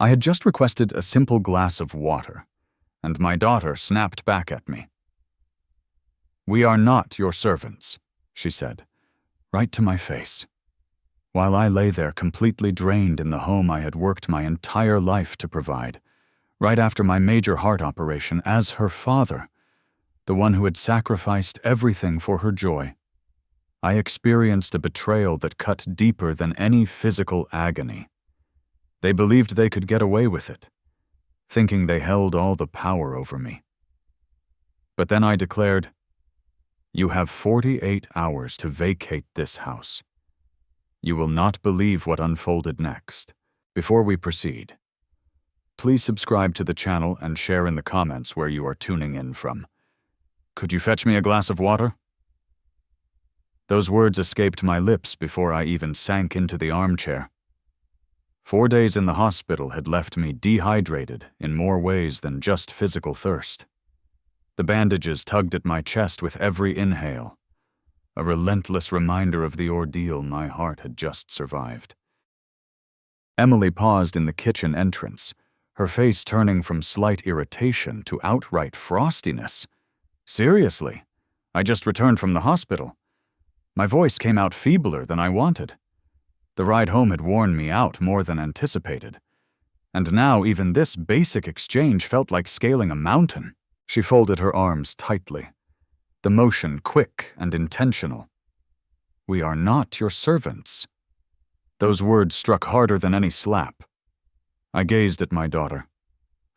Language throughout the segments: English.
I had just requested a simple glass of water, and my daughter snapped back at me. "We are not your servants," she said, right to my face. While I lay there completely drained in the home I had worked my entire life to provide, right after my major heart operation, as her father, the one who had sacrificed everything for her joy, I experienced a betrayal that cut deeper than any physical agony. They believed they could get away with it, thinking they held all the power over me. But then I declared, "You have 48 hours to vacate this house." You will not believe what unfolded next. Before we proceed, please subscribe to the channel and share in the comments where you are tuning in from. Could you fetch me a glass of water? Those words escaped my lips before I even sank into the armchair. 4 days in the hospital had left me dehydrated in more ways than just physical thirst. The bandages tugged at my chest with every inhale, a relentless reminder of the ordeal my heart had just survived. Emily paused in the kitchen entrance, her face turning from slight irritation to outright frostiness. "Seriously, I just returned from the hospital." My voice came out feebler than I wanted. The ride home had worn me out more than anticipated, and now even this basic exchange felt like scaling a mountain. She folded her arms tightly, the motion quick and intentional. "We are not your servants." Those words struck harder than any slap. I gazed at my daughter,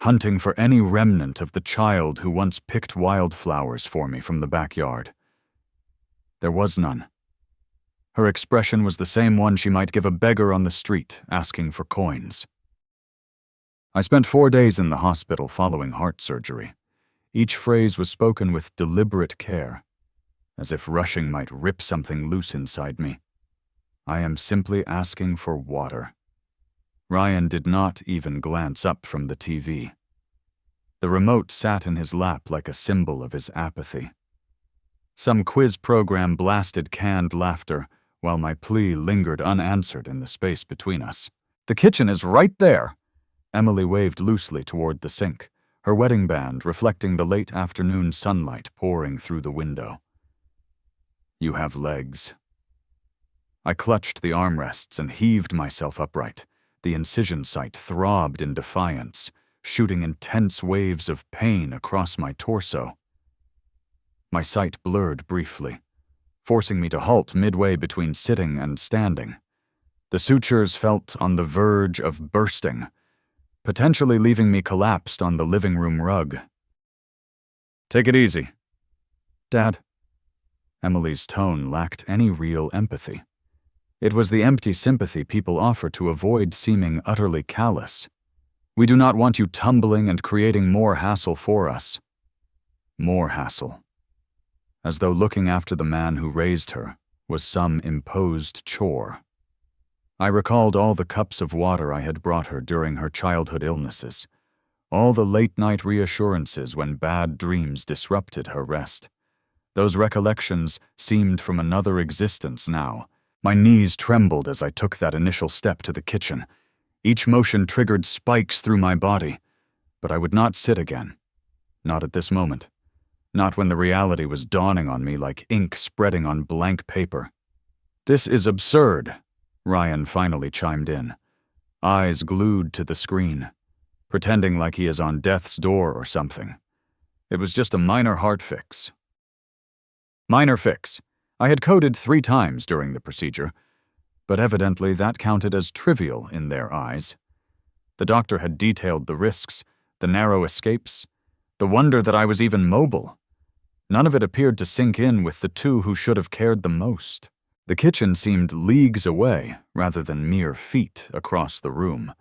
hunting for any remnant of the child who once picked wildflowers for me from the backyard. There was none. Her expression was the same one she might give a beggar on the street asking for coins. I spent 4 days in the hospital following heart surgery. Each phrase was spoken with deliberate care, as if rushing might rip something loose inside me. I am simply asking for water. Ryan did not even glance up from the TV. The remote sat in his lap like a symbol of his apathy. Some quiz program blasted canned laughter, while my plea lingered unanswered in the space between us. "The kitchen is right there." Emily waved loosely toward the sink, her wedding band reflecting the late afternoon sunlight pouring through the window. "You have legs." I clutched the armrests and heaved myself upright. The incision site throbbed in defiance, shooting intense waves of pain across my torso. My sight blurred briefly, forcing me to halt midway between sitting and standing. The sutures felt on the verge of bursting, potentially leaving me collapsed on the living room rug. "Take it easy." "Dad." Emily's tone lacked any real empathy. It was the empty sympathy people offer to avoid seeming utterly callous. "We do not want you tumbling and creating more hassle for us." More hassle. As though looking after the man who raised her was some imposed chore. I recalled all the cups of water I had brought her during her childhood illnesses, all the late-night reassurances when bad dreams disrupted her rest. Those recollections seemed from another existence now. My knees trembled as I took that initial step to the kitchen. Each motion triggered spikes through my body, but I would not sit again. Not at this moment. Not when the reality was dawning on me like ink spreading on blank paper. "This is absurd," Ryan finally chimed in, eyes glued to the screen, pretending like he is on death's door or something. It was just a minor heart fix. Minor fix. I had coded 3 times during the procedure, but evidently that counted as trivial in their eyes. The doctor had detailed the risks, the narrow escapes, the wonder that I was even mobile. None of it appeared to sink in with the 2 who should have cared the most. The kitchen seemed leagues away, rather than mere feet across the room.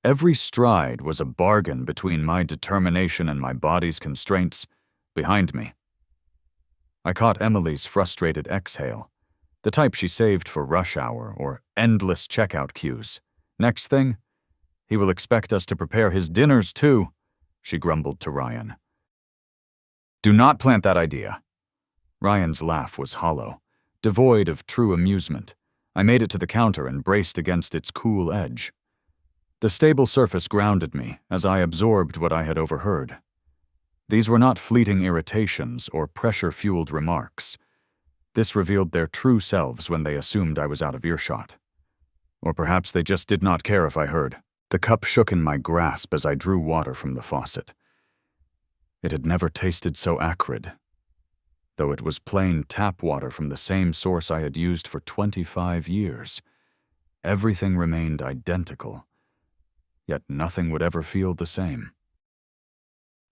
Every stride was a bargain between my determination and my body's constraints. Behind me, I caught Emily's frustrated exhale, the type she saved for rush hour or endless checkout queues. "Next thing, he will expect us to prepare his dinners too," she grumbled to Ryan. "Do not plant that idea." Ryan's laugh was hollow, devoid of true amusement. I made it to the counter and braced against its cool edge. The stable surface grounded me as I absorbed what I had overheard. These were not fleeting irritations or pressure-fueled remarks. This revealed their true selves when they assumed I was out of earshot. Or perhaps they just did not care if I heard. The cup shook in my grasp as I drew water from the faucet. It had never tasted so acrid, though it was plain tap water from the same source I had used for 25 years. Everything remained identical, yet nothing would ever feel the same.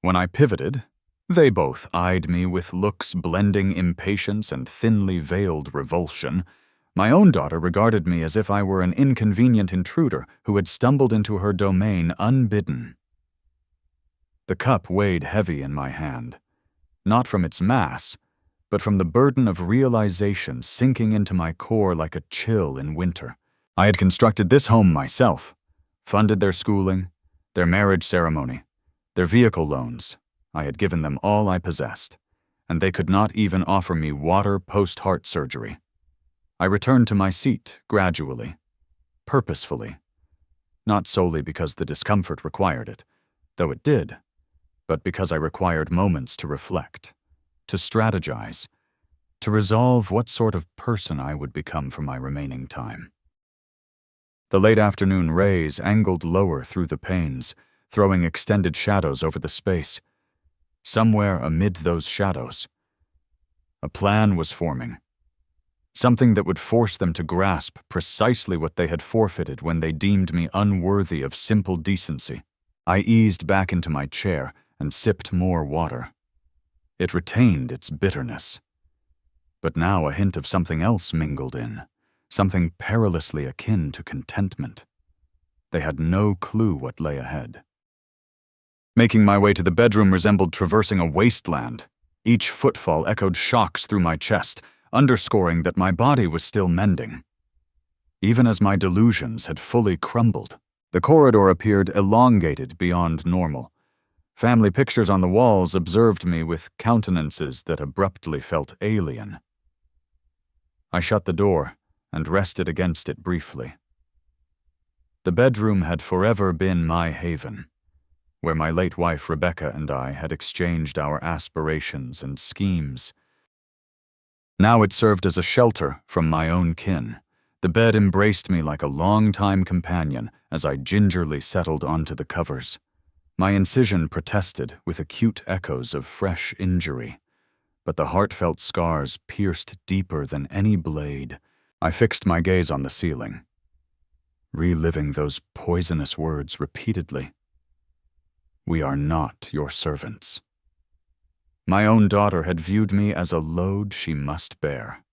When I pivoted, they both eyed me with looks blending impatience and thinly veiled revulsion. My own daughter regarded me as if I were an inconvenient intruder who had stumbled into her domain unbidden. The cup weighed heavy in my hand, not from its mass, but from the burden of realization sinking into my core like a chill in winter. I had constructed this home myself, funded their schooling, their marriage ceremony, their vehicle loans. I had given them all I possessed, and they could not even offer me water post-heart surgery. I returned to my seat gradually, purposefully, not solely because the discomfort required it, though it did, but because I required moments to reflect, to strategize, to resolve what sort of person I would become for my remaining time. The late afternoon rays angled lower through the panes, throwing extended shadows over the space. Somewhere amid those shadows, a plan was forming. Something that would force them to grasp precisely what they had forfeited when they deemed me unworthy of simple decency. I eased back into my chair and sipped more water. It retained its bitterness. But now a hint of something else mingled in, something perilously akin to contentment. They had no clue what lay ahead. Making my way to the bedroom resembled traversing a wasteland. Each footfall echoed shocks through my chest, underscoring that my body was still mending. Even as my delusions had fully crumbled, the corridor appeared elongated beyond normal. Family pictures on the walls observed me with countenances that abruptly felt alien. I shut the door and rested against it briefly. The bedroom had forever been my haven, where my late wife Rebecca and I had exchanged our aspirations and schemes. Now it served as a shelter from my own kin. The bed embraced me like a long-time companion as I gingerly settled onto the covers. My incision protested with acute echoes of fresh injury, but the heartfelt scars pierced deeper than any blade. I fixed my gaze on the ceiling, reliving those poisonous words repeatedly. We are not your servants. My own daughter had viewed me as a load she must bear.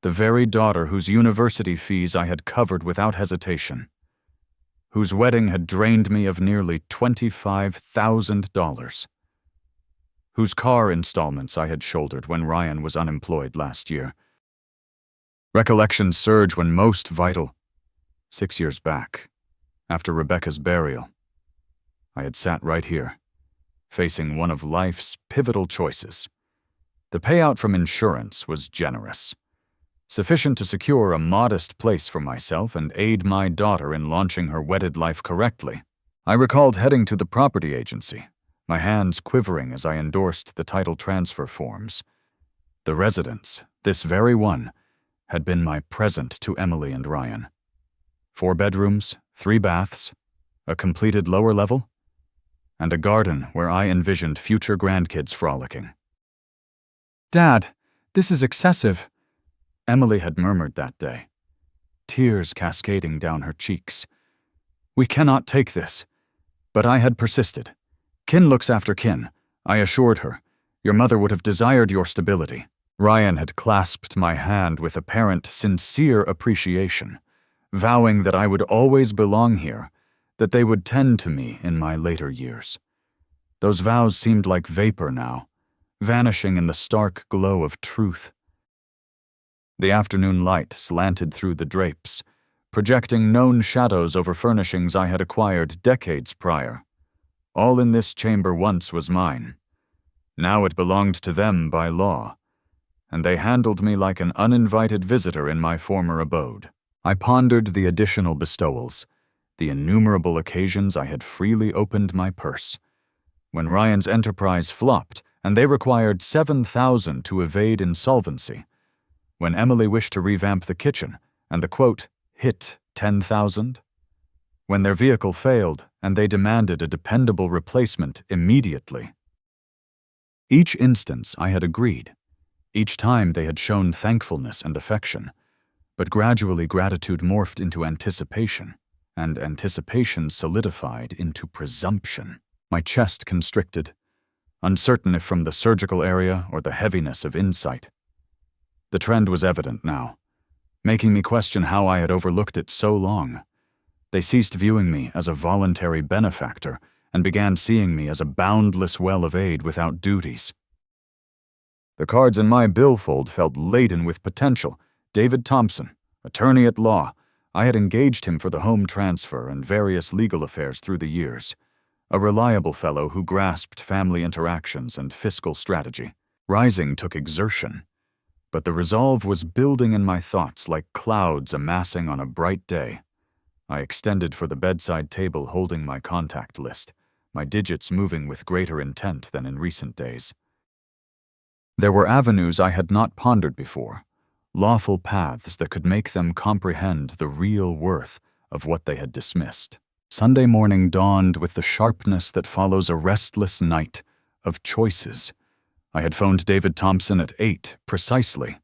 The very daughter whose university fees I had covered without hesitation, whose wedding had drained me of nearly $25,000, whose car installments I had shouldered when Ryan was unemployed last year. Recollections surge when most vital. 6 years back, after Rebecca's burial, I had sat right here, facing one of life's pivotal choices. The payout from insurance was generous, sufficient to secure a modest place for myself and aid my daughter in launching her wedded life correctly. I recalled heading to the property agency, my hands quivering as I endorsed the title transfer forms. The residence, this very one, had been my present to Emily and Ryan. 4 bedrooms, 3 baths, a completed lower level, and a garden where I envisioned future grandkids frolicking. "Dad, this is excessive," Emily had murmured that day, tears cascading down her cheeks. "We cannot take this." But I had persisted. "Kin looks after kin," I assured her. "Your mother would have desired your stability." Ryan had clasped my hand with apparent sincere appreciation, vowing that I would always belong here, that they would tend to me in my later years. Those vows seemed like vapor now, vanishing in the stark glow of truth. The afternoon light slanted through the drapes, projecting known shadows over furnishings I had acquired decades prior. All in this chamber once was mine. Now it belonged to them by law, and they handled me like an uninvited visitor in my former abode. I pondered the additional bestowals, the innumerable occasions I had freely opened my purse. When Ryan's enterprise flopped and they required $7,000 to evade insolvency. When Emily wished to revamp the kitchen and the quote hit $10,000. When their vehicle failed and they demanded a dependable replacement immediately. Each instance I had agreed. Each time they had shown thankfulness and affection. But gradually gratitude morphed into anticipation, and anticipation solidified into presumption. My chest constricted, uncertain if from the surgical area or the heaviness of insight. The trend was evident now, making me question how I had overlooked it so long. They ceased viewing me as a voluntary benefactor and began seeing me as a boundless well of aid without duties. The cards in my billfold felt laden with potential. David Thompson, attorney at law. I had engaged him for the home transfer and various legal affairs through the years. A reliable fellow who grasped family interactions and fiscal strategy. Rising took exertion, but the resolve was building in my thoughts like clouds amassing on a bright day. I extended for the bedside table holding my contact list, my digits moving with greater intent than in recent days. There were avenues I had not pondered before, lawful paths that could make them comprehend the real worth of what they had dismissed. Sunday morning dawned with the sharpness that follows a restless night of choices. I had phoned David Thompson at 8 precisely,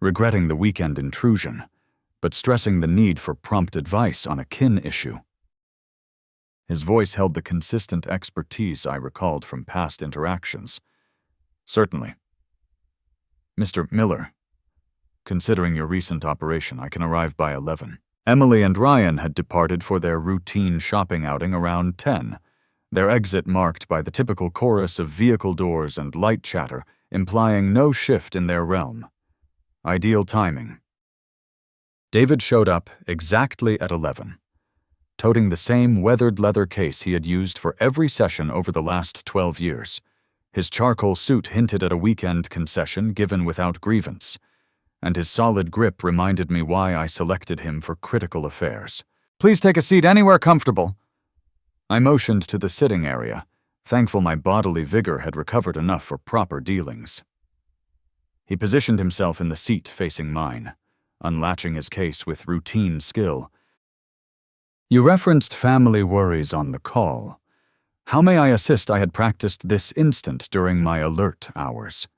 regretting the weekend intrusion, but stressing the need for prompt advice on a kin issue. His voice held the consistent expertise I recalled from past interactions. Certainly. Mr. Miller, considering your recent operation, I can arrive by 11. Emily and Ryan had departed for their routine shopping outing around 10, their exit marked by the typical chorus of vehicle doors and light chatter, implying no shift in their realm. Ideal timing. David showed up exactly at 11, toting the same weathered leather case he had used for every session over the last 12 years. His charcoal suit hinted at a weekend concession given without grievance, and his solid grip reminded me why I selected him for critical affairs. Please take a seat anywhere comfortable. I motioned to the sitting area, thankful my bodily vigor had recovered enough for proper dealings. He positioned himself in the seat facing mine, unlatching his case with routine skill. You referenced family worries on the call. How may I assist? I had practiced this instant during my alert hours.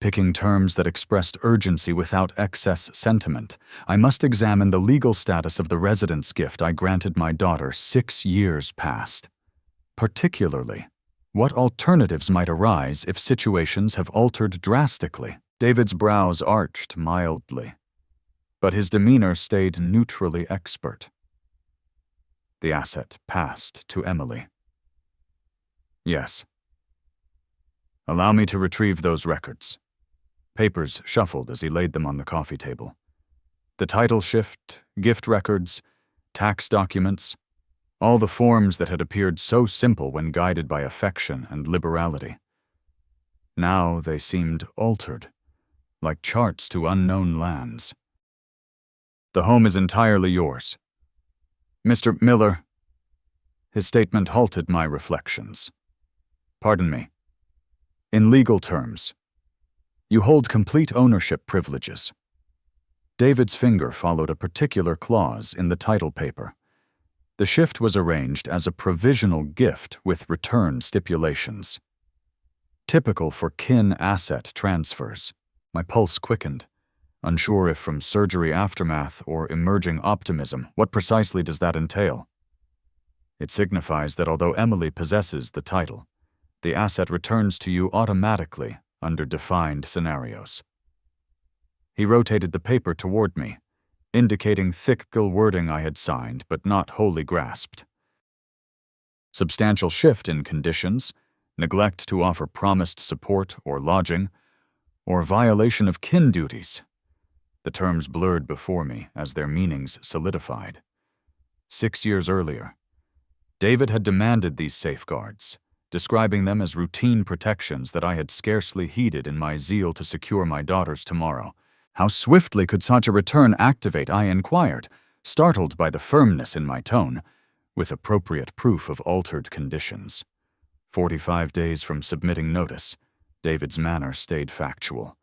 Picking terms that expressed urgency without excess sentiment, I must examine the legal status of the residence gift I granted my daughter 6 years past. Particularly, what alternatives might arise if situations have altered drastically? David's brows arched mildly, but his demeanor stayed neutrally expert. The asset passed to Emily. Yes. Allow me to retrieve those records. Papers shuffled as he laid them on the coffee table. The title shift, gift records, tax documents, all the forms that had appeared so simple when guided by affection and liberality. Now they seemed altered, like charts to unknown lands. The home is entirely yours. Mr. Miller. His statement halted my reflections. Pardon me. In legal terms, you hold complete ownership privileges. David's finger followed a particular clause in the title paper. The shift was arranged as a provisional gift with return stipulations. Typical for kin asset transfers. My pulse quickened, unsure if from surgery aftermath or emerging optimism. What precisely does that entail? It signifies that although Emily possesses the title, the asset returns to you automatically under defined scenarios. He rotated the paper toward me, indicating thick wording I had signed but not wholly grasped. Substantial shift in conditions, neglect to offer promised support or lodging, or violation of kin duties. The terms blurred before me as their meanings solidified. 6 years earlier, David had demanded these safeguards, describing them as routine protections that I had scarcely heeded in my zeal to secure my daughter's tomorrow. How swiftly could such a return activate? I inquired, startled by the firmness in my tone. with appropriate proof of altered conditions. 45 days from submitting notice, David's manner stayed factual,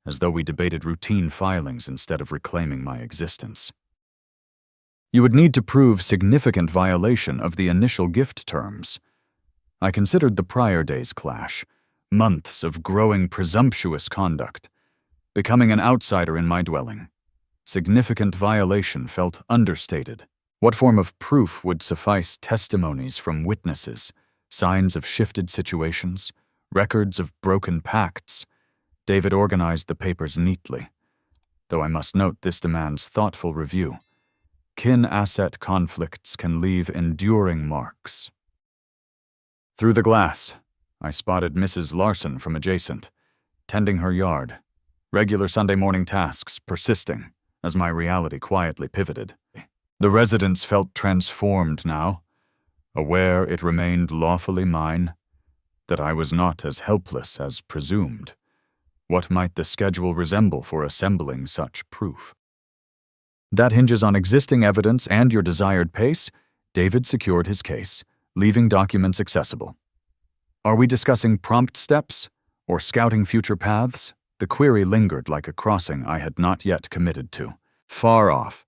as though we debated routine filings instead of reclaiming my existence. You would need to prove significant violation of the initial gift terms. I considered the prior day's clash, months of growing presumptuous conduct, becoming an outsider in my dwelling. Significant violation felt understated. What form of proof would suffice? Testimonies from witnesses, signs of shifted situations, records of broken pacts? David organized the papers neatly, though I must note this demands thoughtful review. Kin-asset conflicts can leave enduring marks. Through the glass, I spotted Mrs. Larson from adjacent, tending her yard, regular Sunday morning tasks persisting as my reality quietly pivoted. The residence felt transformed now, aware it remained lawfully mine, that I was not as helpless as presumed. What might the schedule resemble for assembling such proof? That hinges on existing evidence and your desired pace. David secured his case, leaving documents accessible. Are we discussing prompt steps or scouting future paths? The query lingered like a crossing I had not yet committed to. Far off,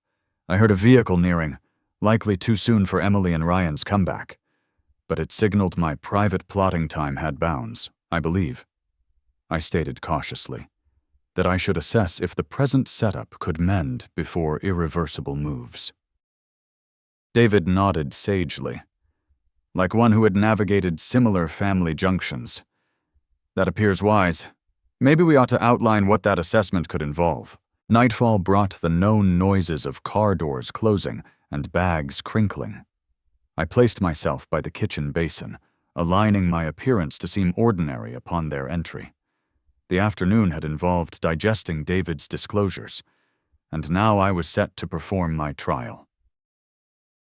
I heard a vehicle nearing, likely too soon for Emily and Ryan's comeback. But it signaled my private plotting time had bounds, I believe. I stated cautiously that I should assess if the present setup could mend before irreversible moves. David nodded sagely, like one who had navigated similar family junctions. That appears wise. Maybe we ought to outline what that assessment could involve. Nightfall brought the known noises of car doors closing and bags crinkling. I placed myself by the kitchen basin, aligning my appearance to seem ordinary upon their entry. The afternoon had involved digesting David's disclosures, and now I was set to perform my trial.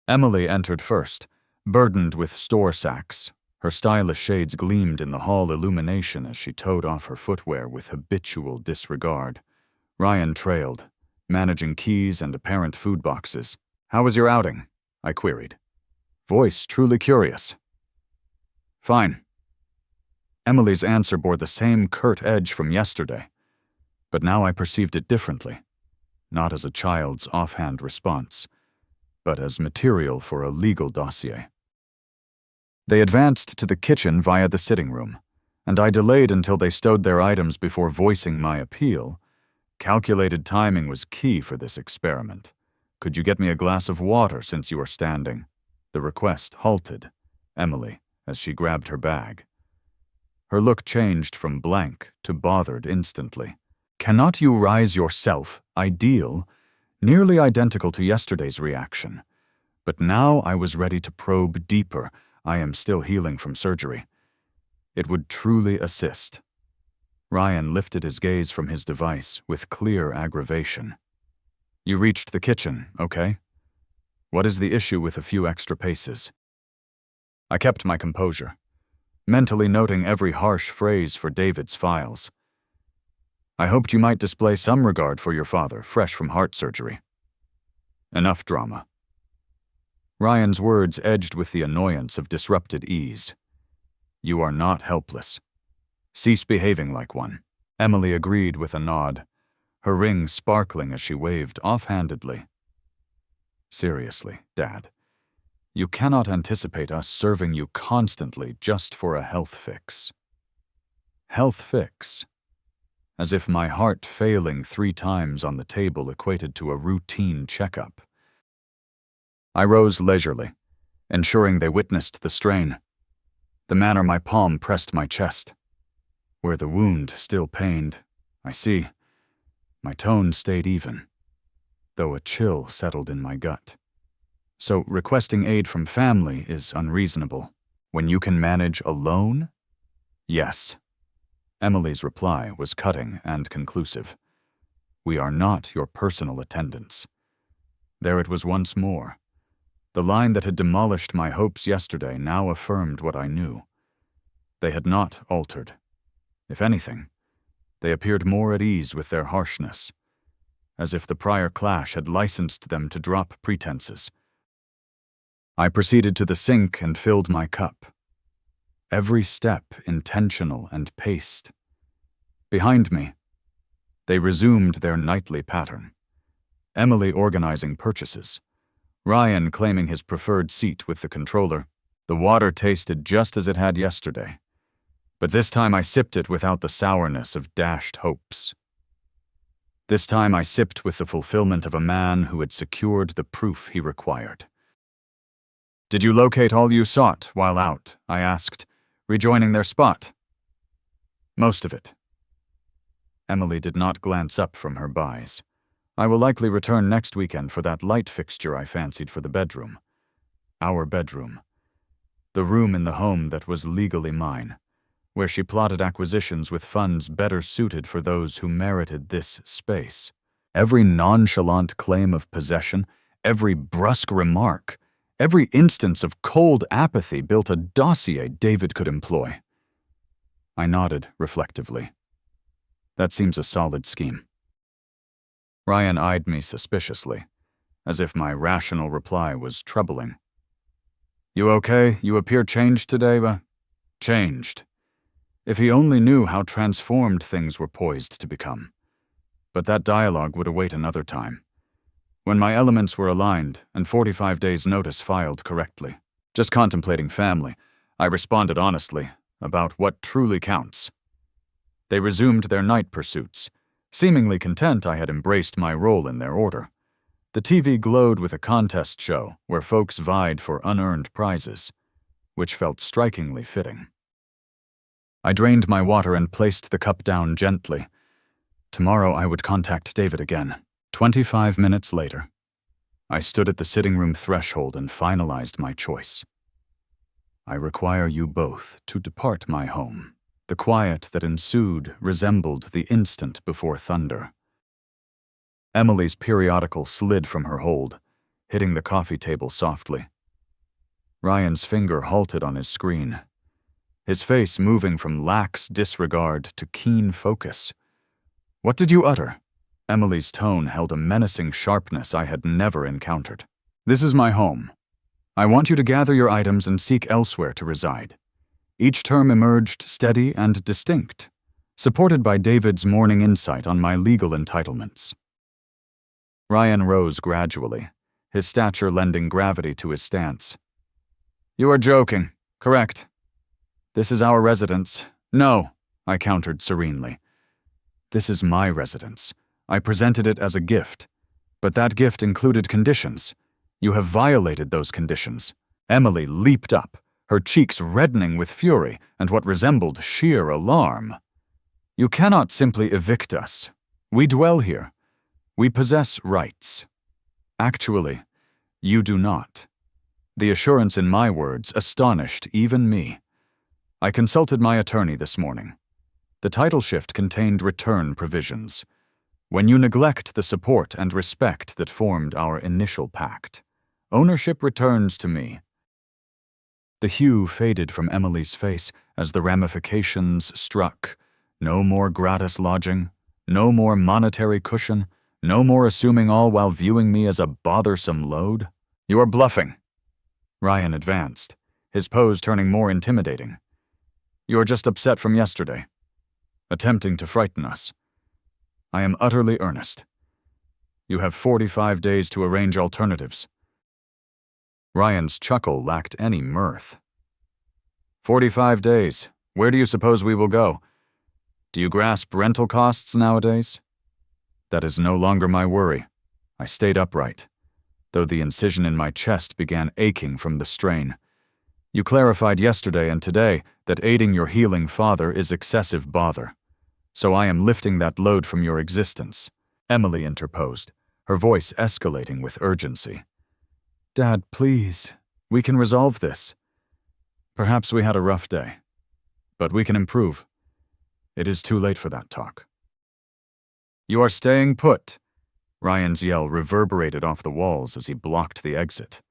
Emily entered first, burdened with store sacks. Her stylish shades gleamed in the hall illumination as she towed off her footwear with habitual disregard. Ryan trailed, managing keys and apparent food boxes. "How was your outing?" I queried, voice truly curious. "Fine." Emily's answer bore the same curt edge from yesterday, but now I perceived it differently, not as a child's offhand response, but as material for a legal dossier. They advanced to the kitchen via the sitting room, and I delayed until they stowed their items before voicing my appeal. Calculated timing was key for this experiment. "Could you get me a glass of water since you are standing?" The request halted Emily as she grabbed her bag. Her look changed from blank to bothered instantly. "Cannot you rise yourself?" Ideal, nearly identical to yesterday's reaction. But now I was ready to probe deeper. I am still healing from surgery. It would truly assist. Ryan lifted his gaze from his device with clear aggravation. "You reached the kitchen, okay? What is the issue with a few extra paces?" I kept my composure, mentally noting every harsh phrase for David's files. "I hoped you might display some regard for your father, fresh from heart surgery." Enough drama. Ryan's words edged with the annoyance of disrupted ease. "You are not helpless. Cease behaving like one." Emily agreed with a nod, her ring sparkling as she waved offhandedly. "Seriously, Dad, you cannot anticipate us serving you constantly just for a health fix." Health fix? As if my heart failing 3 times on the table equated to a routine checkup. I rose leisurely, ensuring they witnessed the strain, the manner my palm pressed my chest. Where the wound still pained, I see, my tone stayed even, though a chill settled in my gut. So requesting aid from family is unreasonable. When you can manage alone? Yes. Emily's reply was cutting and conclusive. "We are not your personal attendants." There it was once more. The line that had demolished my hopes yesterday now affirmed what I knew. They had not altered. If anything, they appeared more at ease with their harshness, as if the prior clash had licensed them to drop pretenses. I proceeded to the sink and filled my cup. Every step intentional and paced. Behind me, they resumed their nightly pattern. Emily organizing purchases. Ryan claiming his preferred seat with the controller. The water tasted just as it had yesterday, but this time I sipped it without the sourness of dashed hopes. This time I sipped with the fulfillment of a man who had secured the proof he required. "Did you locate all you sought while out?" I asked, rejoining their spot. "Most of it." Emily did not glance up from her buys. "I will likely return next weekend for that light fixture I fancied for the bedroom. Our bedroom. The room in the home that was legally mine, where she plotted acquisitions with funds better suited for those who merited this space. Every nonchalant claim of possession, every brusque remark, every instance of cold apathy built a dossier David could employ. I nodded reflectively. That seems a solid scheme. Ryan eyed me suspiciously, as if my rational reply was troubling. "You okay? You appear changed today, Changed. If he only knew how transformed things were poised to become. But that dialogue would await another time. When my elements were aligned and 45 days' notice filed correctly. Just contemplating family, I responded honestly about what truly counts. They resumed their night pursuits, seemingly content I had embraced my role in their order. The TV glowed with a contest show where folks vied for unearned prizes, which felt strikingly fitting. I drained my water and placed the cup down gently. Tomorrow I would contact David again. 25 minutes later, I stood at the sitting room threshold and finalized my choice. I require you both to depart my home. The quiet that ensued resembled the instant before thunder. Emily's periodical slid from her hold, hitting the coffee table softly. Ryan's finger halted on his screen, his face moving from lax disregard to keen focus. "What did you utter?" Emily's tone held a menacing sharpness I had never encountered. "This is my home. I want you to gather your items and seek elsewhere to reside." Each term emerged steady and distinct, supported by David's morning insight on my legal entitlements. Ryan rose gradually, his stature lending gravity to his stance. "You are joking, correct? This is our residence." "No," I countered serenely. "This is my residence. I presented it as a gift, but that gift included conditions. You have violated those conditions." Emily leaped up, her cheeks reddening with fury and what resembled sheer alarm. "You cannot simply evict us. We dwell here. We possess rights. Actually, you do not." The assurance in my words astonished even me. I consulted my attorney this morning. The title shift contained return provisions. When you neglect the support and respect that formed our initial pact, ownership returns to me. The hue faded from Emily's face as the ramifications struck. No more gratis lodging, no more monetary cushion, no more assuming all while viewing me as a bothersome load. "You are bluffing." Ryan advanced, his pose turning more intimidating. "You are just upset from yesterday, attempting to frighten us. I am utterly earnest. You have 45 days to arrange alternatives." Ryan's chuckle lacked any mirth. 45 days. Where do you suppose we will go? Do you grasp rental costs nowadays? That is no longer my worry. I stayed upright, though the incision in my chest began aching from the strain. You clarified yesterday and today that aiding your healing father is excessive bother. So I am lifting that load from your existence. Emily interposed, her voice escalating with urgency. "Dad, please. We can resolve this. Perhaps we had a rough day, but we can improve. It is too late for that talk." "You are staying put." Ryan's yell reverberated off the walls as he blocked the exit.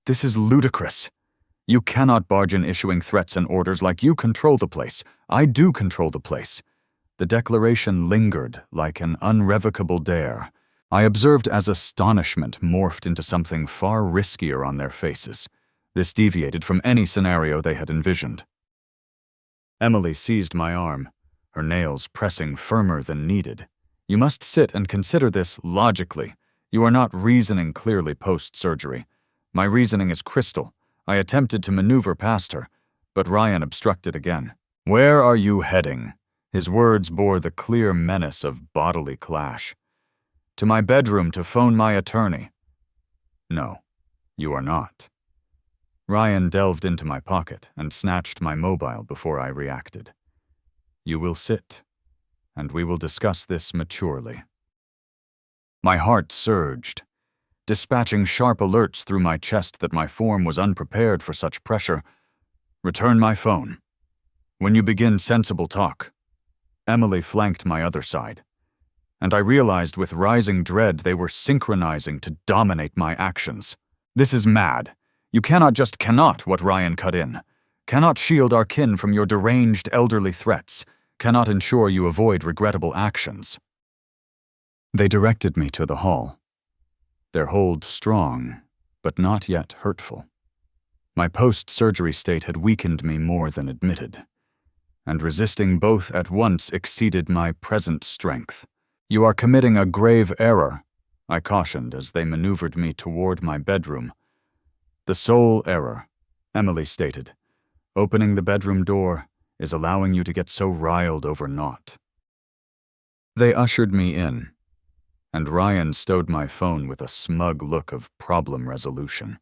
"This is ludicrous. You cannot barge in issuing threats and orders like you control the place. I do control the place." The declaration lingered like an unrevocable dare. I observed as astonishment morphed into something far riskier on their faces. This deviated from any scenario they had envisioned. Emily seized my arm, her nails pressing firmer than needed. You must sit and consider this logically. You are not reasoning clearly post-surgery. My reasoning is crystal. I attempted to maneuver past her, but Ryan obstructed again. Where are you heading? His words bore the clear menace of bodily clash. To my bedroom to phone my attorney. No, you are not. Ryan delved into my pocket and snatched my mobile before I reacted. You will sit, and we will discuss this maturely. My heart surged, dispatching sharp alerts through my chest that my form was unprepared for such pressure. Return my phone. When you begin sensible talk. Emily flanked my other side, and I realized with rising dread they were synchronizing to dominate my actions. This is mad. You cannot what Ryan cut in. Cannot shield our kin from your deranged elderly threats. Cannot ensure you avoid regrettable actions. They directed me to the hall. Their hold strong, but not yet hurtful. My post-surgery state had weakened me more than admitted, and resisting both at once exceeded my present strength. You are committing a grave error, I cautioned as they maneuvered me toward my bedroom. The sole error, Emily stated, opening the bedroom door is allowing you to get so riled over naught. They ushered me in, and Ryan stowed my phone with a smug look of problem resolution.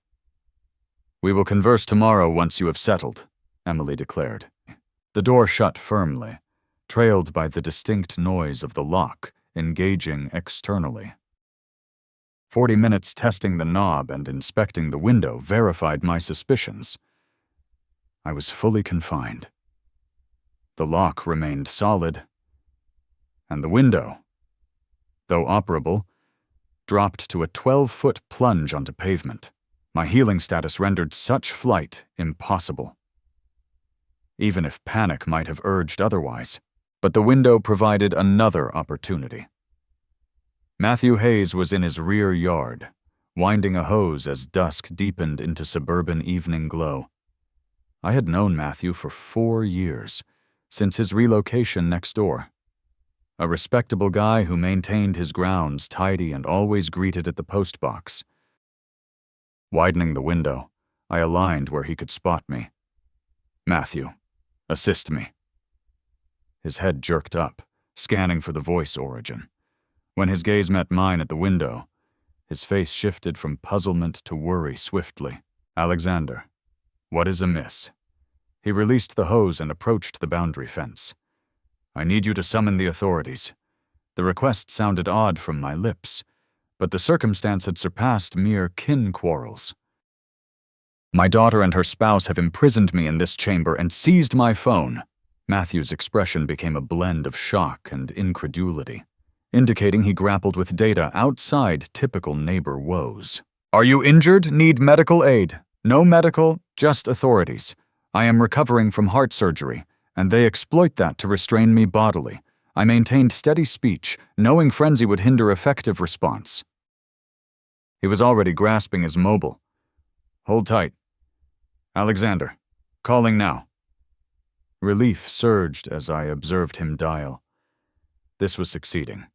We will converse tomorrow once you have settled, Emily declared. The door shut firmly, trailed by the distinct noise of the lock engaging externally. 40 minutes testing the knob and inspecting the window verified my suspicions. I was fully confined. The lock remained solid, and the window, though operable, dropped to a 12-foot plunge onto pavement. My healing status rendered such flight impossible, even if panic might have urged otherwise. But the window provided another opportunity. Matthew Hayes was in his rear yard, winding a hose as dusk deepened into suburban evening glow. I had known Matthew for 4 years, since his relocation next door. A respectable guy who maintained his grounds tidy and always greeted at the post box. Widening the window, I aligned where he could spot me. Matthew, assist me. His head jerked up, scanning for the voice origin. When his gaze met mine at the window, his face shifted from puzzlement to worry swiftly. Alexander, what is amiss? He released the hose and approached the boundary fence. I need you to summon the authorities. The request sounded odd from my lips, but the circumstance had surpassed mere kin quarrels. My daughter and her spouse have imprisoned me in this chamber and seized my phone. Matthew's expression became a blend of shock and incredulity, indicating he grappled with data outside typical neighbor woes. Are you injured? Need medical aid? No medical, just authorities. I am recovering from heart surgery, and they exploit that to restrain me bodily. I maintained steady speech, knowing frenzy would hinder effective response. He was already grasping his mobile. Hold tight. Alexander, calling now. Relief surged as I observed him dial. This was succeeding.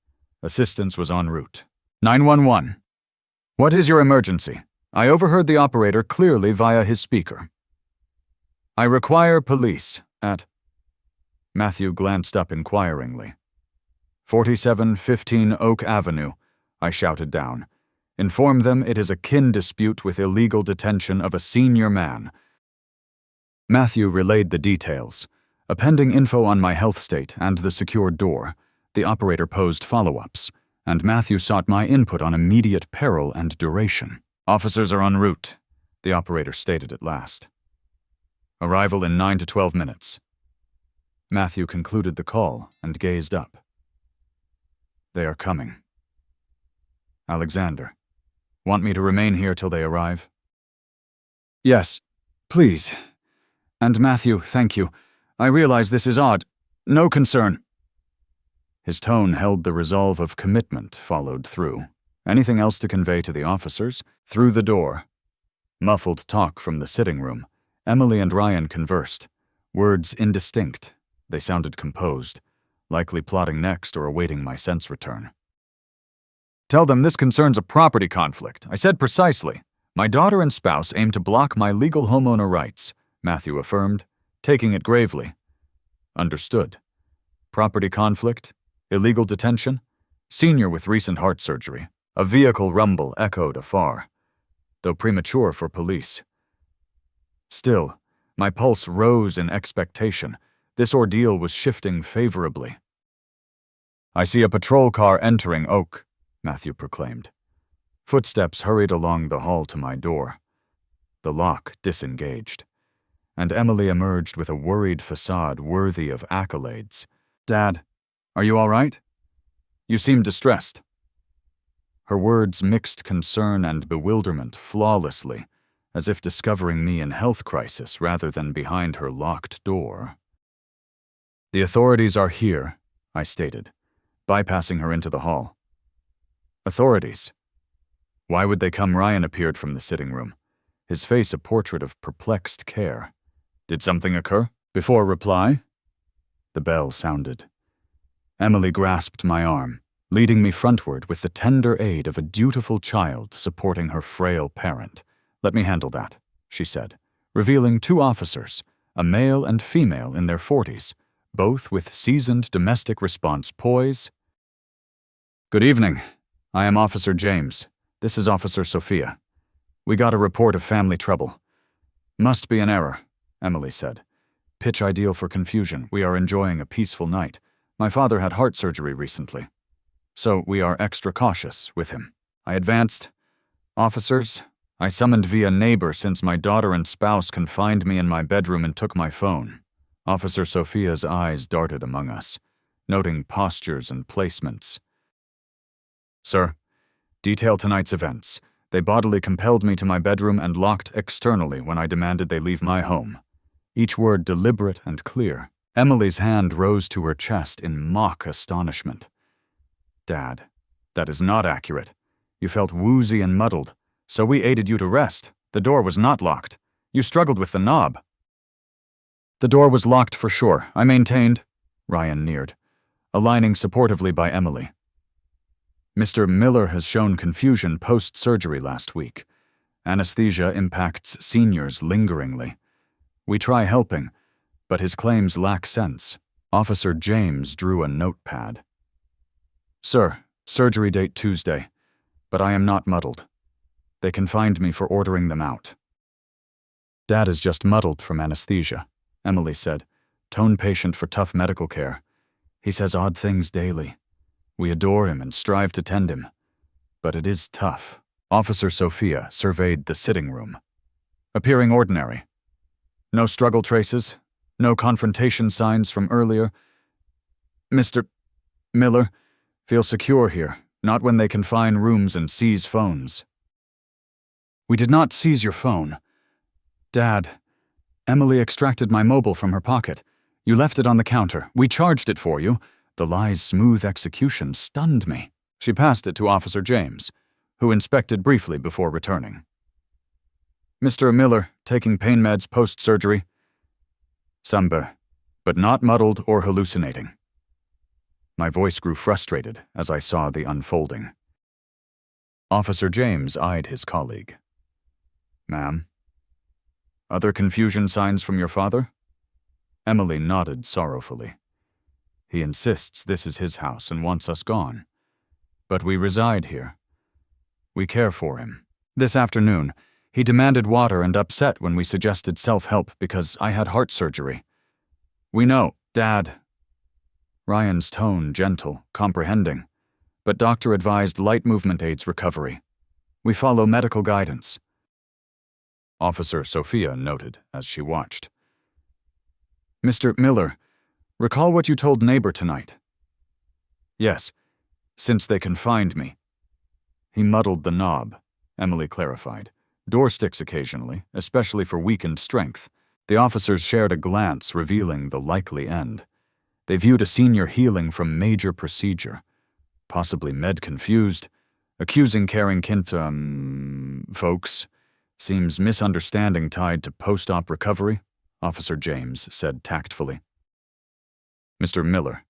Assistance was en route. 911. What is your emergency? I overheard the operator clearly via his speaker. I require police at... Matthew glanced up inquiringly. 4715 Oak Avenue, I shouted down. Inform them it is a kin dispute with illegal detention of a senior man. Matthew relayed the details. Appending info on my health state and the secured door, the operator posed follow-ups, and Matthew sought my input on immediate peril and duration. Officers are en route, the operator stated at last. Arrival in 9 to 12 minutes. Matthew concluded the call and gazed up. They are coming. Alexander, want me to remain here till they arrive? Yes, please. And Matthew, thank you. I realize this is odd. No concern. His tone held the resolve of commitment followed through. Anything else to convey to the officers? Through the door. Muffled talk from the sitting room. Emily and Ryan conversed. Words indistinct. They sounded composed, likely plotting next or awaiting my sense return. Tell them this concerns a property conflict. I said precisely. My daughter and spouse aim to block my legal homeowner rights, Matthew affirmed, taking it gravely. Understood. Property conflict? Illegal detention? Senior with recent heart surgery. A vehicle rumble echoed afar, though premature for police. Still, my pulse rose in expectation. This ordeal was shifting favorably. I see a patrol car entering Oak, Matthew proclaimed. Footsteps hurried along the hall to my door. The lock disengaged, and Emily emerged with a worried facade worthy of accolades. Dad, are you all right? You seem distressed. Her words mixed concern and bewilderment flawlessly, as if discovering me in health crisis rather than behind her locked door. The authorities are here, I stated, bypassing her into the hall. Authorities? Why would they come? Ryan appeared from the sitting room, his face a portrait of perplexed care. Did something occur? Before reply, the bell sounded. Emily grasped my arm, leading me frontward with the tender aid of a dutiful child supporting her frail parent. Let me handle that, she said, revealing two officers, a male and female in their 40s, both with seasoned domestic response poise. Good evening. I am Officer James. This is Officer Sophia. We got a report of family trouble. Must be an error, Emily said. Pitch ideal for confusion. We are enjoying a peaceful night. My father had heart surgery recently, so we are extra cautious with him. I advanced. Officers, I summoned via neighbor since my daughter and spouse confined me in my bedroom and took my phone. Officer Sophia's eyes darted among us, noting postures and placements. Sir, detail tonight's events. They bodily compelled me to my bedroom and locked externally when I demanded they leave my home. Each word deliberate and clear. Emily's hand rose to her chest in mock astonishment. Dad, that is not accurate. You felt woozy and muddled, so we aided you to rest. The door was not locked. You struggled with the knob. The door was locked for sure, I maintained. Ryan neared, aligning supportively by Emily. Mr. Miller has shown confusion post-surgery last week. Anesthesia impacts seniors lingeringly. We try helping, but his claims lack sense. Officer James drew a notepad. Sir, surgery date Tuesday, but I am not muddled. They confined me for ordering them out. Dad is just muddled from anesthesia, Emily said, tone patient for tough medical care. He says odd things daily. We adore him and strive to tend him, but it is tough. Officer Sophia surveyed the sitting room, appearing ordinary. No struggle traces, no confrontation signs from earlier. Mr. Miller, feel secure here, not when they confine rooms and seize phones. We did not seize your phone. Dad, Emily extracted my mobile from her pocket. You left it on the counter. We charged it for you. The lie's smooth execution stunned me. She passed it to Officer James, who inspected briefly before returning. Mr. Miller, taking pain meds post-surgery. Samba, but not muddled or hallucinating. My voice grew frustrated as I saw the unfolding. Officer James eyed his colleague. Ma'am? Other confusion signs from your father? Emily nodded sorrowfully. He insists this is his house and wants us gone. But we reside here. We care for him. This afternoon, he demanded water and upset when we suggested self-help because I had heart surgery. We know, Dad. Ryan's tone gentle, comprehending, but doctor advised light movement aids recovery. We follow medical guidance. Officer Sophia noted as she watched. Mr. Miller, recall what you told neighbor tonight. Yes, since they confined me. He muddled the knob, Emily clarified. Door sticks occasionally, especially for weakened strength. The officers shared a glance revealing the likely end. They viewed a senior healing from major procedure, possibly med-confused, Accusing caring folks seems misunderstanding tied to post-op recovery, Officer James said tactfully. Mr. Miller,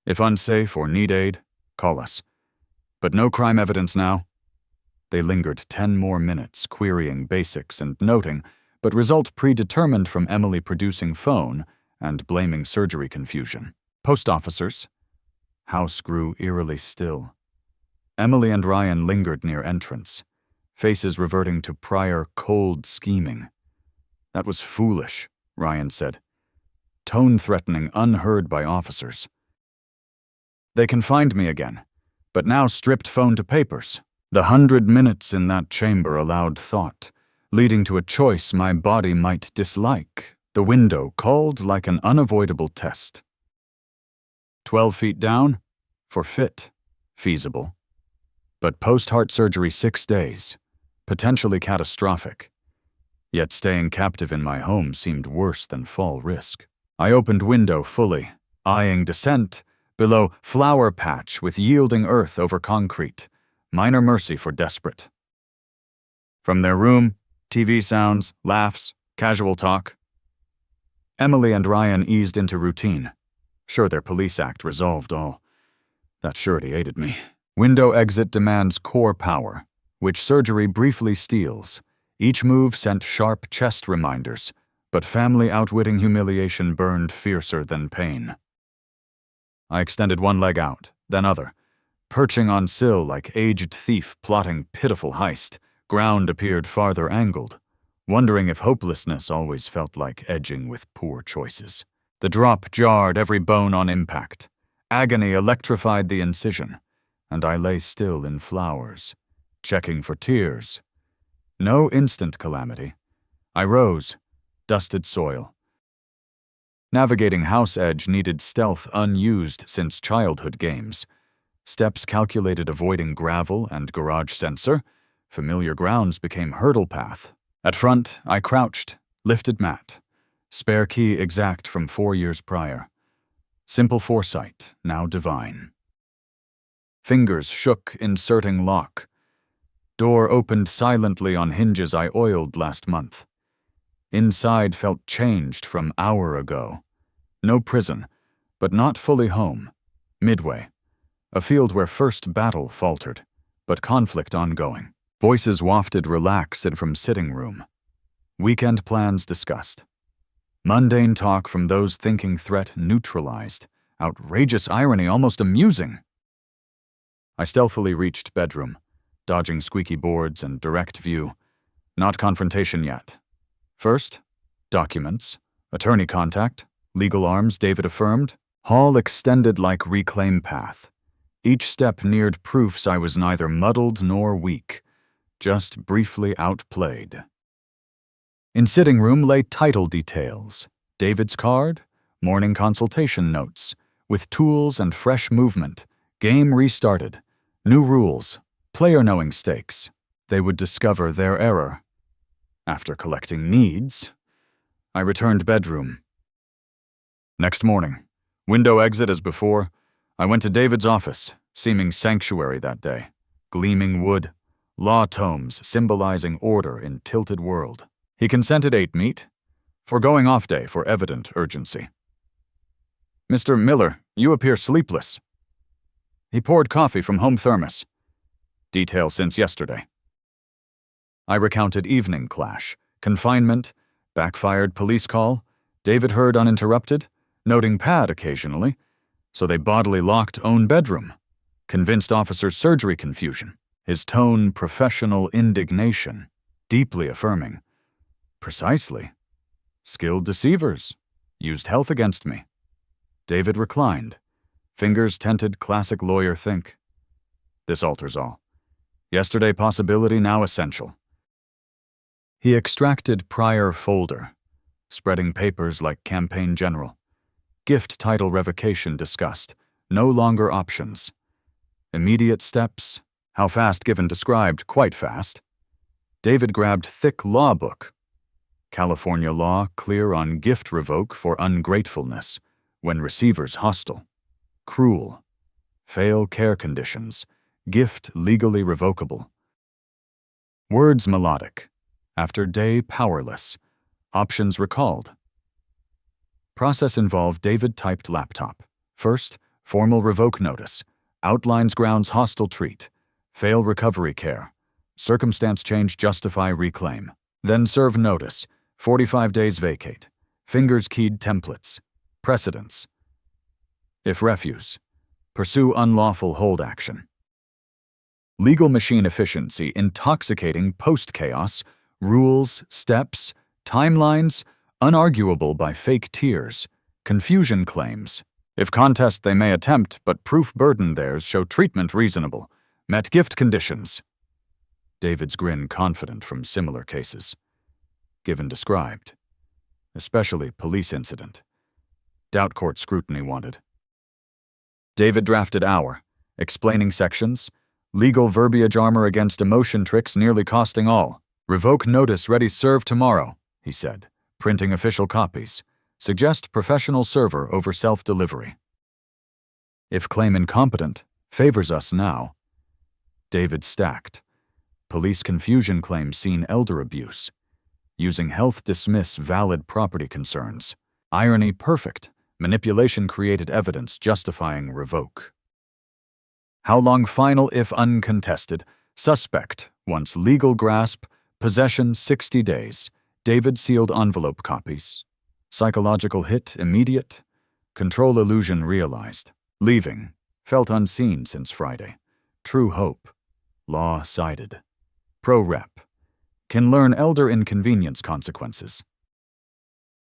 if unsafe or need aid, call us. But no crime evidence now? They lingered 10 more minutes, querying basics and noting, but result predetermined from Emily producing phone and blaming surgery confusion. Post officers. House grew eerily still. Emily and Ryan lingered near entrance, faces reverting to prior cold scheming. That was foolish, Ryan said. Tone-threatening, unheard by officers. They confined me again, but now stripped phone to papers. The 100 minutes in that chamber allowed thought, leading to a choice my body might dislike. The window called like an unavoidable test. 12 feet down? For fit. Feasible. But post-heart surgery 6 days. Potentially catastrophic. Yet staying captive in my home seemed worse than fall risk. I opened window fully, eyeing descent, below flower patch with yielding earth over concrete. Minor mercy for desperate. From their room, TV sounds, laughs, casual talk. Emily and Ryan eased into routine. Sure, their police act resolved all. That surety aided me. Window exit demands core power, which surgery briefly steals. Each move sent sharp chest reminders, but family outwitting humiliation burned fiercer than pain. I extended one leg out, then other. Perching on sill like aged thief plotting pitiful heist, ground appeared farther angled, wondering if hopelessness always felt like edging with poor choices. The drop jarred every bone on impact. Agony electrified the incision, and I lay still in flowers, checking for tears. No instant calamity. I rose, dusted soil. Navigating house edge needed stealth unused since childhood games. Steps calculated avoiding gravel and garage sensor. Familiar grounds became hurdle path. At front, I crouched, lifted mat. Spare key exact from 4 years prior. Simple foresight, now divine. Fingers shook, inserting lock. Door opened silently on hinges I oiled last month. Inside felt changed from hour ago. No prison, but not fully home. Midway. A field where first battle faltered, but conflict ongoing. Voices wafted relaxed from sitting room. Weekend plans discussed. Mundane talk from those thinking threat neutralized. Outrageous irony, almost amusing. I stealthily reached bedroom, dodging squeaky boards and direct view. Not confrontation yet. First, documents, attorney contact, legal arms David affirmed. Hall extended like reclaim path. Each step neared proofs I was neither muddled nor weak, just briefly outplayed. In sitting room lay title details, David's card, morning consultation notes, with tools and fresh movement. Game restarted. New rules, player knowing stakes. They would discover their error. After collecting needs, I returned bedroom. Next morning, window exit as before, I went to David's office, seeming sanctuary that day. Gleaming wood, law tomes symbolizing order in tilted world. He consented 8 meet, foregoing off day for evident urgency. Mr. Miller, you appear sleepless. He poured coffee from home thermos. Detail since yesterday. I recounted evening clash, confinement, backfired police call, David heard uninterrupted, noting pad occasionally, so they bodily locked own bedroom. Convinced officer's surgery confusion. His tone professional indignation, deeply affirming. Precisely. Skilled deceivers. Used health against me. David reclined. Fingers tented classic lawyer think. This alters all. Yesterday possibility, now essential. He extracted prior folder, spreading papers like campaign general. Gift title revocation discussed. No longer options. Immediate steps. How fast given described, quite fast. David grabbed thick law book. California law clear on gift revoke for ungratefulness when receiver's hostile. Cruel. Fail care conditions. Gift legally revocable. Words melodic. After day powerless. Options recalled. Process involved David-typed laptop. First, formal revoke notice. Outlines grounds hostile treat. Fail recovery care. Circumstance change justify reclaim. Then serve notice. 45 days vacate. Fingers keyed templates. Precedents. If refuse. Pursue unlawful hold action. Legal machine efficiency intoxicating post-chaos. Rules, steps, timelines, unarguable by fake tears. Confusion claims. If contest they may attempt, but proof burden theirs show treatment reasonable. Met gift conditions. David's grin confident from similar cases. Given described. Especially police incident. Doubt court scrutiny wanted. David drafted hour. Explaining sections. Legal verbiage armor against emotion tricks nearly costing all. Revoke notice ready serve tomorrow, he said, printing official copies. Suggest professional server over self-delivery. If claim incompetent, favors us now. David stacked. Police confusion claim seen elder abuse. Using health dismiss valid property concerns. Irony perfect. Manipulation created evidence justifying revoke. How long final if uncontested? Suspect, once legal grasp, possession 60 days. David sealed envelope copies. Psychological hit immediate. Control illusion realized. Leaving. Felt unseen since Friday. True hope. Law sided. Pro rep. Can learn elder inconvenience consequences.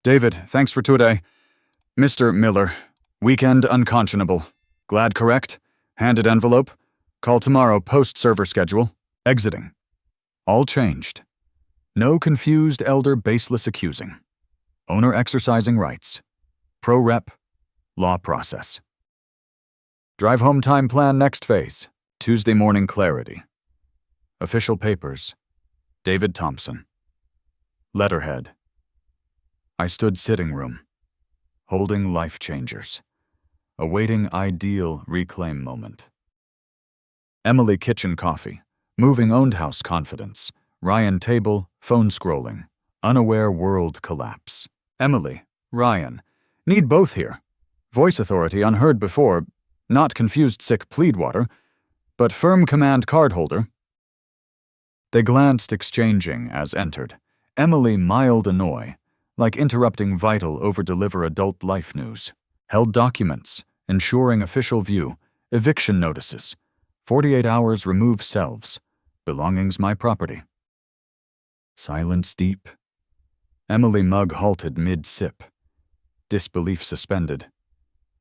David, thanks for today. Mr. Miller, weekend unconscionable. Glad correct? Handed envelope. Call tomorrow post server schedule. Exiting. All changed. No confused elder baseless accusing. Owner exercising rights. Pro rep. Law process. Drive home time plan next phase. Tuesday morning clarity. Official papers. David Thompson. Letterhead. I stood sitting room. Holding life changers. Awaiting ideal reclaim moment. Emily kitchen coffee. Moving owned house confidence. Ryan table, phone scrolling. Unaware world collapse. Emily, Ryan. Need both here. Voice authority unheard before. Not confused sick plead water. But firm command cardholder. They glanced exchanging as entered. Emily mild annoy. Like interrupting vital over-deliver adult life news. Held documents, ensuring official view, eviction notices. 48 hours remove selves. Belongings my property. Silence deep. Emily mug halted mid-sip. Disbelief suspended.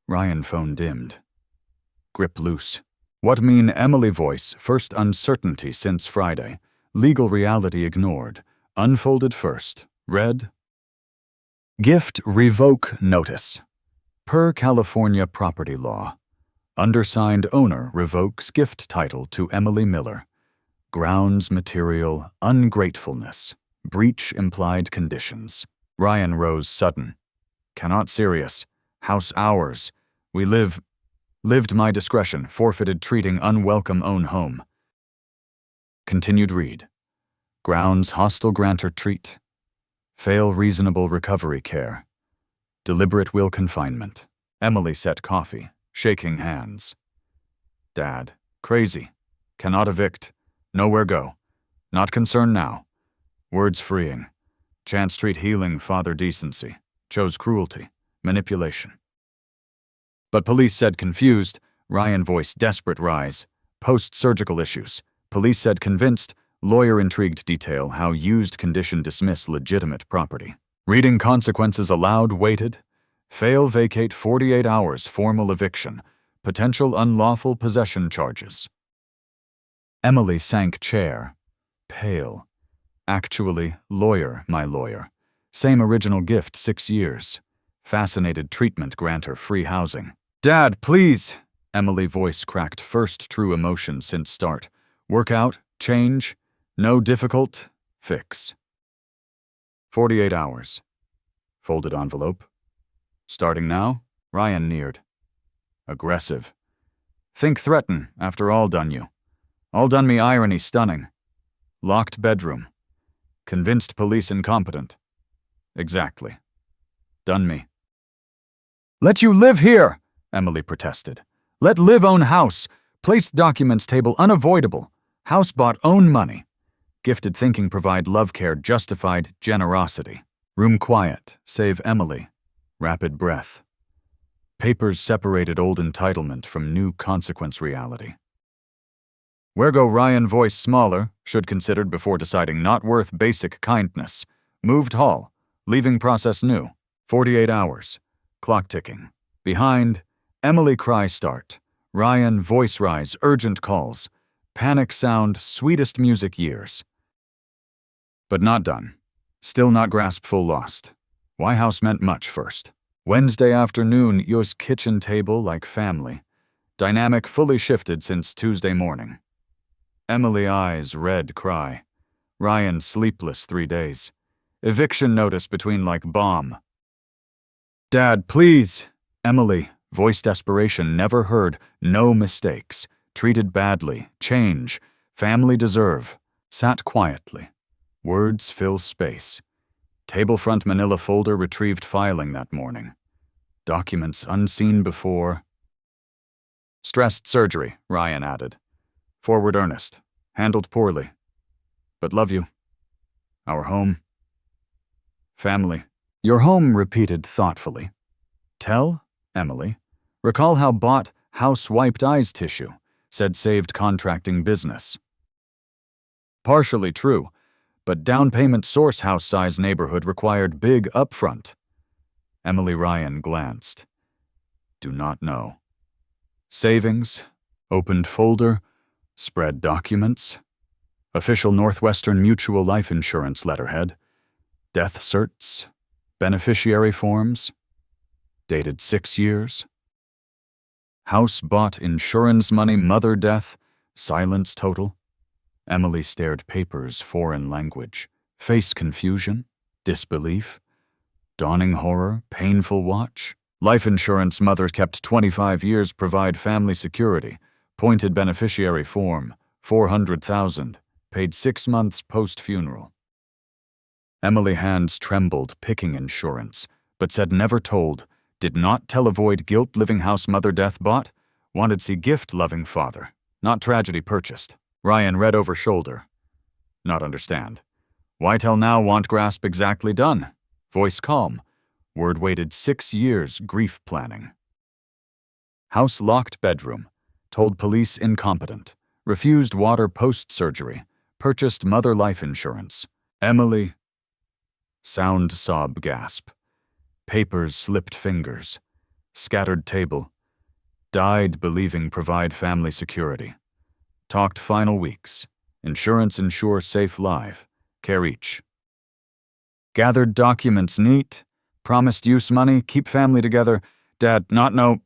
Ryan phone dimmed. Grip loose. What mean Emily voice, first uncertainty since Friday. Legal reality ignored. Unfolded first. Read. Gift revoke notice. Per California property law. Undersigned owner revokes gift title to Emily Miller. Grounds material ungratefulness. Breach implied conditions. Ryan rose sudden. Cannot serious. House ours. We lived my discretion, forfeited treating unwelcome own home. Continued read. Grounds hostile grantor treat. Fail reasonable recovery care. Deliberate will confinement. Emily set coffee, shaking hands. Dad, crazy. Cannot evict. Nowhere go. Not concerned now. Words freeing. Chance treat healing father decency. Chose cruelty. Manipulation. But police said confused. Ryan voiced desperate rise. Post-surgical issues. Police said convinced. Lawyer intrigued detail how used condition dismiss legitimate property. Reading consequences allowed waited. Fail vacate 48 hours formal eviction. Potential unlawful possession charges. Emily sank chair. Pale. Actually, lawyer, my lawyer. Same original gift 6 years. Fascinated treatment grantor free housing. Dad, please! Emily voice cracked first true emotion since start. Workout, change, no difficult, fix. 48 hours. Folded envelope. Starting now? Ryan neared. Aggressive. Think threaten, after all done you. All done me irony stunning. Locked bedroom. Convinced police incompetent. Exactly. Done me. Let you live here, Emily protested. Let live own house. Placed documents table unavoidable. House bought own money. Gifted thinking provide love care justified generosity. Room quiet, save Emily. Rapid breath. Papers separated old entitlement from new consequence reality. Where go Ryan voice smaller, should considered before deciding not worth basic kindness. Moved hall, leaving process new. 48 hours. Clock ticking. Behind, Emily cry start. Ryan voice rise, urgent calls. Panic sound, sweetest music years. But not done. Still not grasp full lost. Why house meant much first. Wednesday afternoon, yours kitchen table like family. Dynamic fully shifted since Tuesday morning. Emily eyes red cry. Ryan sleepless 3 days. Eviction notice between like bomb. Dad, please. Emily, voice desperation never heard, no mistakes. Treated badly, change, family deserve. Sat quietly. Words fill space. Tablefront manila folder retrieved filing that morning. Documents unseen before. Stressed surgery, Ryan added. Forward earnest. Handled poorly. But love you. Our home. Family. Your home repeated thoughtfully. Tell, Emily. Recall how bought house wiped eyes tissue. Said saved contracting business. Partially true. But down payment source house size neighborhood required big upfront. Emily Ryan glanced. Do not know. Savings, opened folder, spread documents, official Northwestern Mutual Life Insurance letterhead, death certs, beneficiary forms, dated 6 years. House bought insurance money, mother death, silence total. Emily stared papers, foreign language, face confusion, disbelief, dawning horror, painful watch. Life insurance mother kept 25 years provide family security, pointed beneficiary form, 400,000, paid 6 months post-funeral. Emily hands trembled picking insurance, but said never told, did not tell avoid guilt living house mother death bought, wanted see gift loving father, not tragedy purchased. Ryan read over shoulder. Not understand. Why tell now want grasp exactly done? Voice calm. Word waited 6 years grief planning. House locked bedroom. Told police incompetent. Refused water post-surgery. Purchased mother life insurance. Emily. Sound sob gasp. Papers slipped fingers. Scattered table. Died believing provide family security. Talked final weeks. Insurance ensure safe live. Care each. Gathered documents neat. Promised use money, keep family together. Dad, not know.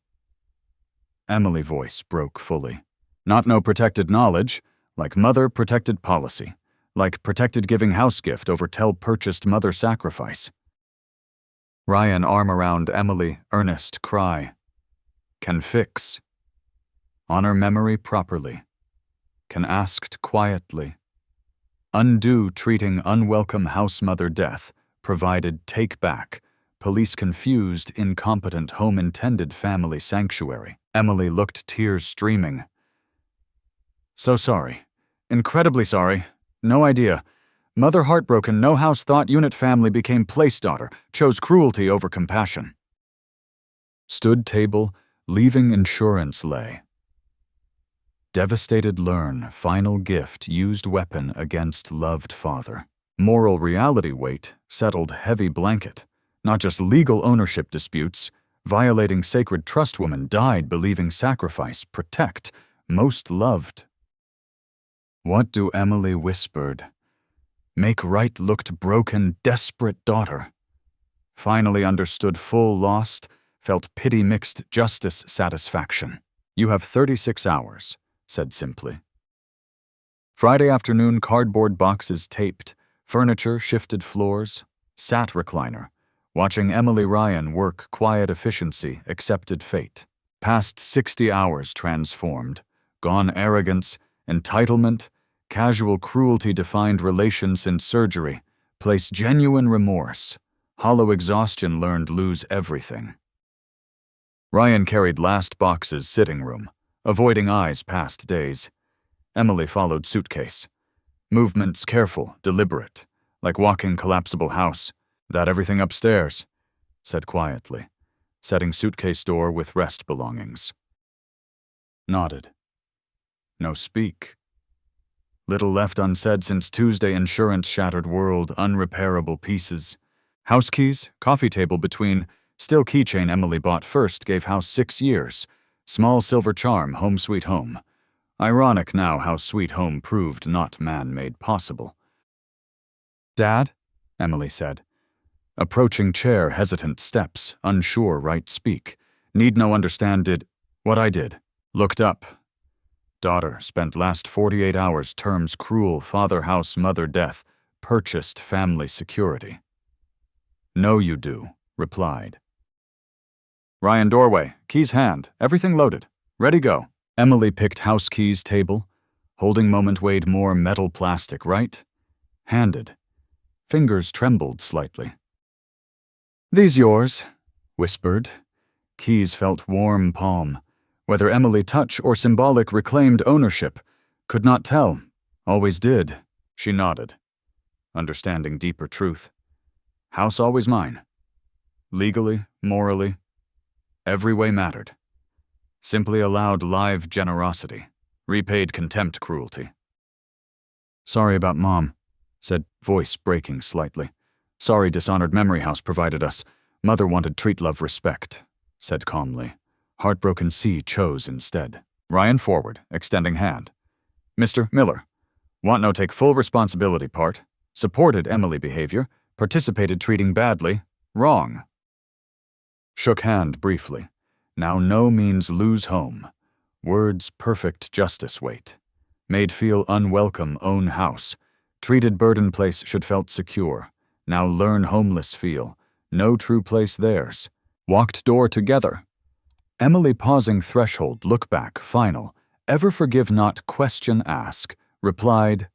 Emily voice broke fully. Not know protected knowledge. Like mother protected policy. Like protected giving house gift over tell purchased mother sacrifice. Ryan arm around Emily, earnest cry. Can fix. Honor memory properly. Can asked quietly. Undo treating unwelcome house mother death, provided take back. Police confused incompetent home intended family sanctuary. Emily looked tears streaming. So sorry. Incredibly sorry. No idea. Mother heartbroken, no house thought unit family became place daughter, chose cruelty over compassion. Stood table, leaving insurance lay. Devastated learn, final gift used weapon against loved father. Moral reality weight, settled heavy blanket. Not just legal ownership disputes, violating sacred trust woman died believing sacrifice, protect, most loved. What do Emily whispered? Make right looked broken, desperate daughter. Finally understood full lost, felt pity mixed justice satisfaction. You have 36 hours. Said simply. Friday afternoon, cardboard boxes taped, furniture shifted floors, sat recliner, watching Emily Ryan work quiet efficiency, accepted fate. Past 60 hours transformed, gone arrogance, entitlement, casual cruelty defined relations since surgery, place genuine remorse, hollow exhaustion learned lose everything. Ryan carried last box's sitting room, avoiding eyes past days. Emily followed suitcase. Movements careful, deliberate, like walking collapsible house. That everything upstairs, said quietly, setting suitcase door with rest belongings. Nodded. No speak. Little left unsaid since Tuesday insurance shattered world, unrepairable pieces. House keys, coffee table between, still keychain Emily bought first gave house 6 years. Small silver charm, home sweet home. Ironic now how sweet home proved not man-made possible. Dad? Emily said. Approaching chair, hesitant steps, unsure right speak. Need no understand did what I did. Looked up. Daughter spent last 48 hours terms cruel father house mother death, purchased family security. No you do, replied. Ryan doorway, keys hand, everything loaded. Ready go. Emily picked house keys table. Holding moment weighed more metal plastic, right? Handed. Fingers trembled slightly. These yours, whispered. Keys felt warm palm. Whether Emily touch or symbolic reclaimed ownership, could not tell. Always did. She nodded, understanding deeper truth. House always mine. Legally, morally, every way mattered. Simply allowed live generosity, repaid contempt cruelty. Sorry about Mom, said voice breaking slightly. Sorry dishonored memory house provided us. Mother wanted treat love respect, said calmly. Heartbroken C chose instead. Ryan forward, extending hand. Mr. Miller, want no take full responsibility part. Supported Emily behavior, participated treating badly, wrong. Shook hand briefly. Now no means lose home. Words perfect justice wait. Made feel unwelcome own house. Treated burden place should felt secure. Now learn homeless feel. No true place theirs. Walked door together. Emily pausing threshold, look back, final. Ever forgive not, question ask. Replied,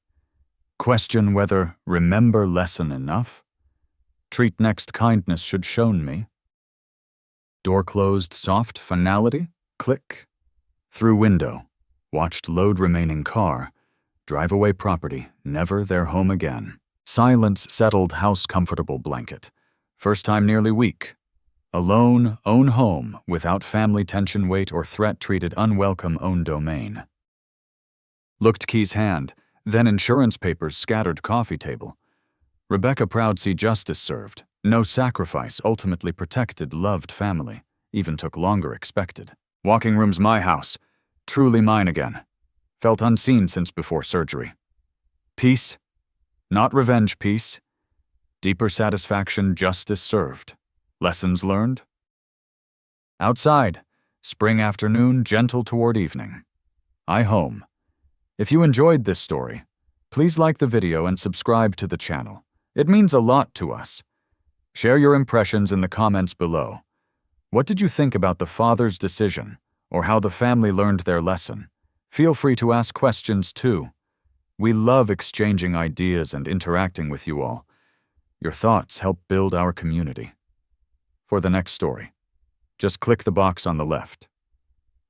question whether remember lesson enough? Treat next kindness should shown me. Door closed, soft finality, click. Through window, watched load remaining car. Drive away property, never their home again. Silence settled house comfortable blanket. First time nearly week. Alone, own home, without family tension weight or threat treated unwelcome own domain. Looked keys hand, then insurance papers scattered coffee table. Rebecca proud see justice served. No sacrifice ultimately protected loved family. Even took longer expected. Walking room's my house. Truly mine again. Felt unseen since before surgery. Peace. Not revenge peace. Deeper satisfaction justice served. Lessons learned? Outside. Spring afternoon gentle toward evening. I home. If you enjoyed this story, please like the video and subscribe to the channel. It means a lot to us. Share your impressions in the comments below. What did you think about the father's decision, or how the family learned their lesson? Feel free to ask questions too. We love exchanging ideas and interacting with you all. Your thoughts help build our community. For the next story, just click the box on the left.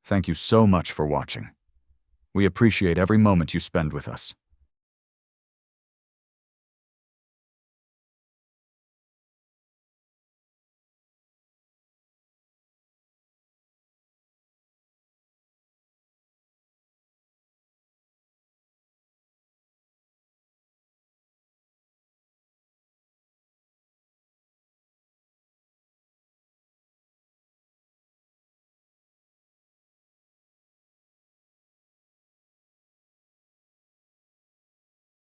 Thank you so much for watching. We appreciate every moment you spend with us.